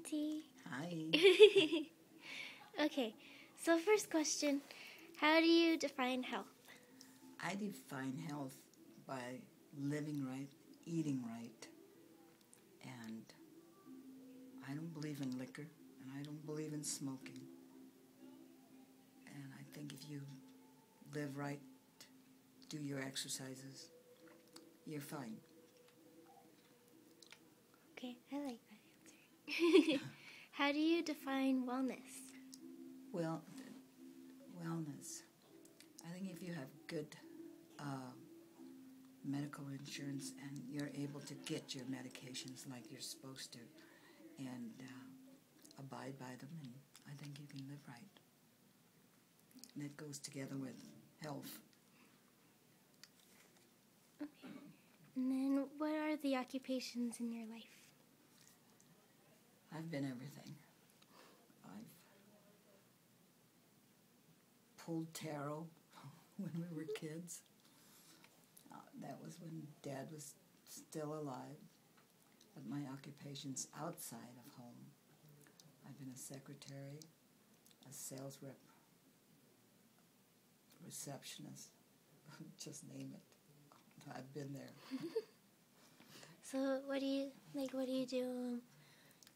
Auntie. Hi. Okay, so first question, how do you define health? I define health by living right, eating right, and I don't believe in liquor, and I don't believe in smoking. And I think if you live right, do your exercises, you're fine. Okay, I like that answer. How do you define wellness? Well, wellness. I think if you have good medical insurance and you're able to get your medications like you're supposed to and abide by them, and I think you can live right. And it goes together with health. Okay. And then what are the occupations in your life? I've been everything. I've pulled tarot when we were kids. That was when Dad was still alive. But my occupations outside of home, I've been a secretary, a sales rep, receptionist, just name it. I've been there. So what do you do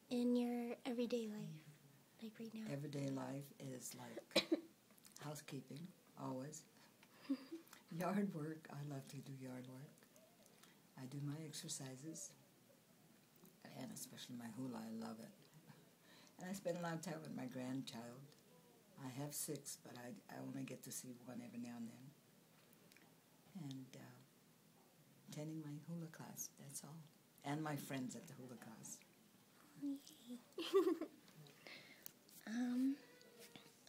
in your everyday life, like right now? Everyday life is like housekeeping, always. Yard work, I love to do yard work. I do my exercises, and especially my hula, I love it. And I spend a lot of time with my grandchild. I have 6, but I only get to see one every now and then. And attending my hula class, that's all. And my friends at the hula class.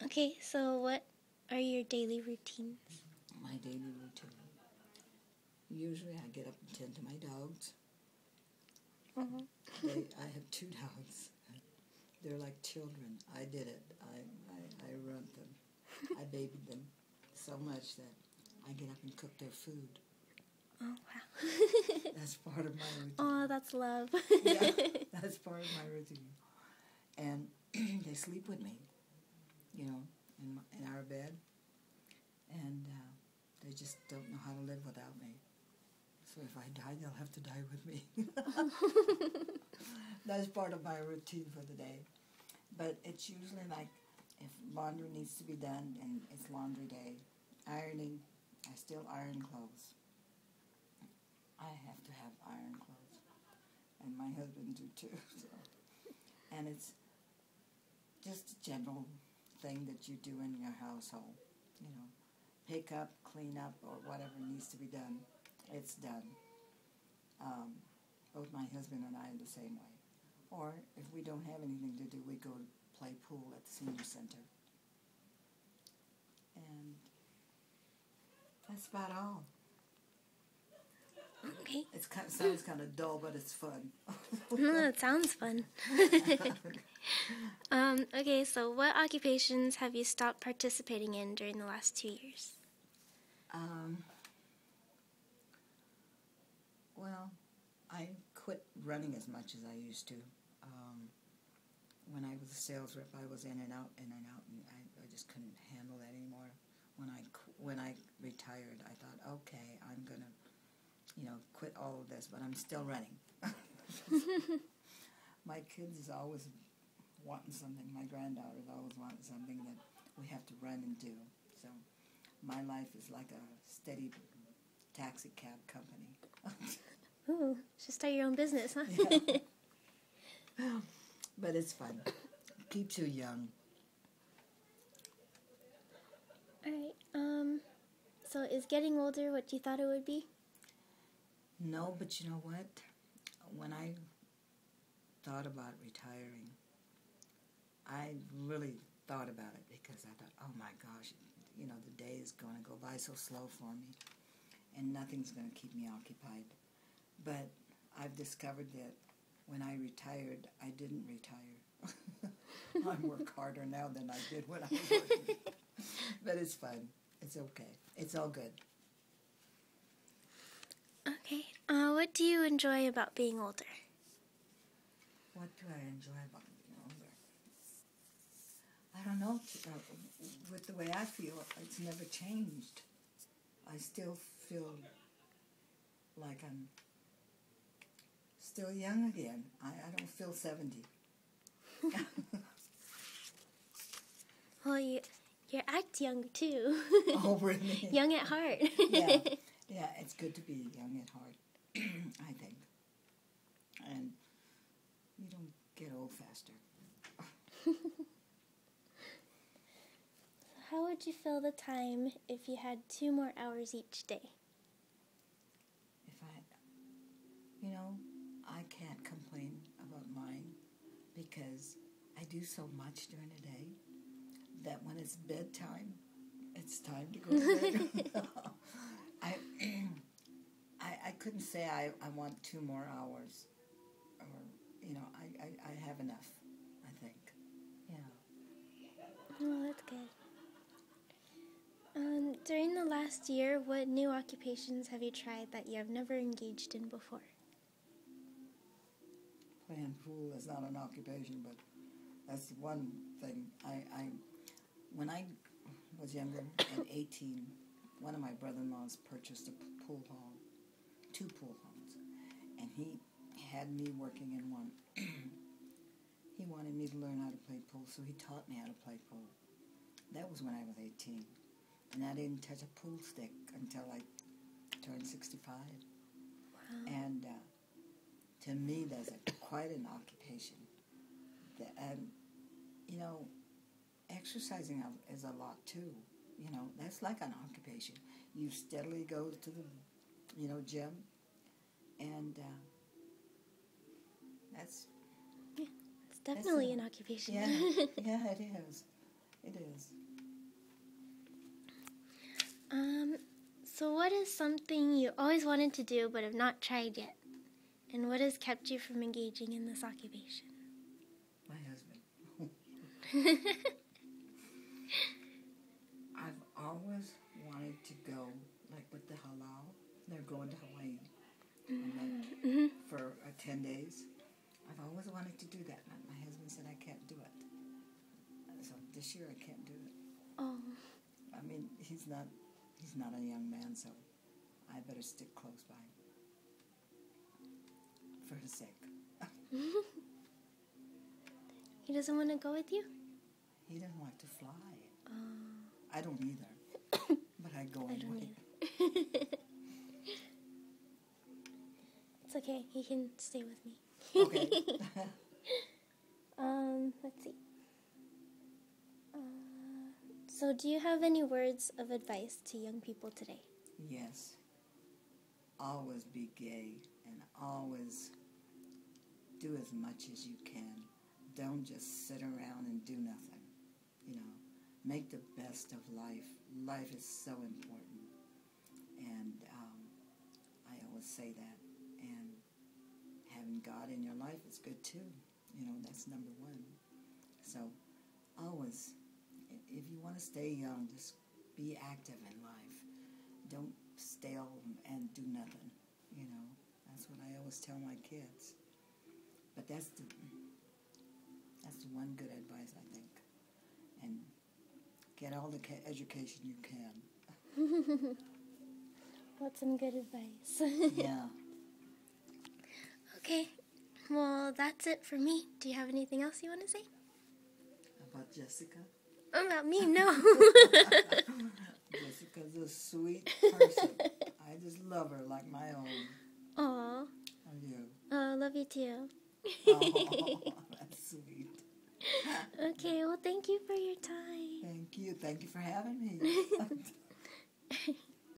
Okay, so what are your daily routines? My daily routine. Usually I get up and tend to my dogs. I have 2 dogs. They're like children. I did it. I run them. I babied them so much that I get up and cook their food. Oh, wow. That's part of my routine. Oh, that's love. Yeah, that's part of my routine. And they sleep with me, you know, in our bed. And they just don't know how to live without me. So if I die, they'll have to die with me. That's part of my routine for the day. But it's usually like if laundry needs to be done and it's laundry day. Ironing, I still iron clothes. I have to have iron clothes. And my husband do too. So. And it's just a general thing that you do in your household. You know, pick up, clean up, or whatever needs to be done. It's done. Both my husband and I are the same way. Or if we don't have anything to do, we go to play pool at the senior center. And that's about all. Okay. It sounds kind of dull, but it's fun. No, it sounds fun. Okay, so what occupations have you stopped participating in during the last 2 years? Well, I quit running as much as I used to. When I was a sales rep, I was in and out, and I just couldn't handle that anymore. When I retired, I thought, okay, I'm gonna, quit all of this, but I'm still running. My kids is always wanting something. My granddaughter is always wanting something that we have to run and do. So my life is like a steady taxi cab company. Ooh, should start your own business, huh? Yeah. But it's fun. Keeps you young. Alright, so is getting older what you thought it would be? No, but you know what? When I thought about retiring, I really thought about it because I thought, oh my gosh, the day is going to go by so slow for me and nothing's going to keep me occupied. But I've discovered that when I retired, I didn't retire. I work harder now than I did when I was working. But it's fun. It's okay. It's all good. Okay. What do you enjoy about being older? What do I enjoy about being older? I don't know. With the way I feel, it's never changed. I still feel like I'm still young again. I don't feel 70. Well, you act young too. Oh, really? Young at heart. Yeah, it's good to be young at heart, I think. And you don't get old faster. How would you fill the time if you had 2 more hours each day? I can't complain about mine because I do so much during the day that when it's bedtime, it's time to go to bed. I couldn't say I want 2 more hours, or I have enough, I think. Yeah. Oh, that's good. During the last year, what new occupations have you tried that you have never engaged in before? Playing pool is not an occupation, but that's one thing. When I was younger, at 18, one of my brother-in-laws purchased a pool hall, 2 pool halls, and he had me working in one. He wanted me to learn how to play pool, so he taught me how to play pool. That was when I was 18, and I didn't touch a pool stick until I turned 65. Wow. And to me, that's quite an occupation. And, exercising is a lot, too. That's like an occupation. You steadily go to the, gym, and that's... Yeah, it's definitely an occupation. Yeah, yeah, it is. It is. So what is something you always wanted to do but have not tried yet? And what has kept you from engaging in this occupation? My husband. I've always wanted to go, like with the halal. They're going to Hawaii for 10 days. I've always wanted to do that. My husband said I can't do it. So this year I can't do it. Oh. I mean, he's not a young man, so I better stick close by. For his sake. He doesn't want to go with you? He doesn't like to fly. Oh. I don't either. But I go anyway. It's okay. He can stay with me. Okay. Let's see. So do you have any words of advice to young people today? Yes. Always be gay and always do as much as you can. Don't just sit around and do nothing. Make the best of life. Life is so important. And I always say that. And having God in your life is good too. That's number 1. So always, if you want to stay young, just be active in life. Don't stay home and do nothing. That's what I always tell my kids. But that's the one good advice, I think. And get all the education you can. What's some good advice? Yeah. Okay. Well, that's it for me. Do you have anything else you want to say? About Jessica? About me? No. Jessica's a sweet person. I just love her like my own. Aw. And you? Oh, love you too. Oh, that's sweet. Okay, well, thank you for your time. Thank you. Thank you for having me.